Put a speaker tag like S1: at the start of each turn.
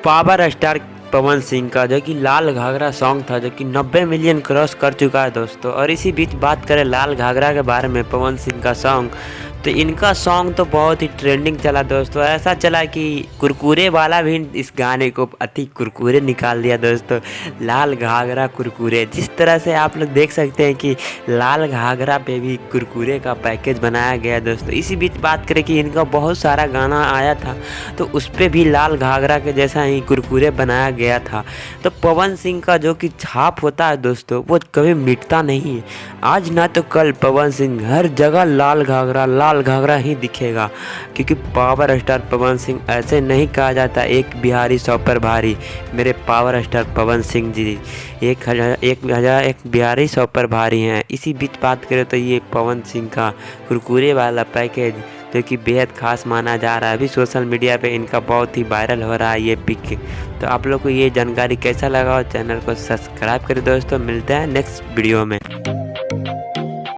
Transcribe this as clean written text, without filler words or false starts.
S1: Power star Pawan Singh का जो कि लाल घाघरा सॉन्ग था जो कि 90 मिलियन क्रॉस कर चुका है दोस्तों। और इसी बीच बात करें लाल घाघरा के बारे में, पवन सिंह का सॉन्ग, तो इनका सॉन्ग तो बहुत ही ट्रेंडिंग चला दोस्तों। ऐसा चला कि कुरकुरे वाला भी इस गाने को अति कुरकुरे निकाल दिया दोस्तों। लाल घाघरा कुरकुरे, जिस तरह से आप लोग देख सकते हैं कि लाल घाघरा पे भी कुरकुरे का पैकेज बनाया गया दोस्तों। इसी बीच बात करें कि इनका बहुत सारा गाना आया था तो उस पर भी लाल घाघरा के जैसा ही कुरकुरे बनाया गया था। तो पवन सिंह का जो कि छाप होता है दोस्तों वो कभी मिटता नहीं है। आज ना तो कल पवन सिंह हर जगह लाल घाघरा ही दिखेगा, क्योंकि पावर स्टार पवन सिंह ऐसे नहीं कहा जाता एक बिहारी 100 पर भारी। मेरे पावर स्टार पवन सिंह जी एक बिहारी 100 पर भारी हैं। इसी बीच बात करें तो ये पवन सिंह का कुरकुरे वाला पैकेज जो कि बेहद खास माना जा रहा है। अभी सोशल मीडिया पे इनका बहुत ही वायरल हो रहा है ये पिक। तो आप लोग को ये जानकारी कैसा लगा और चैनल को सब्सक्राइब करें दोस्तों। मिलते हैं नेक्स्ट वीडियो में।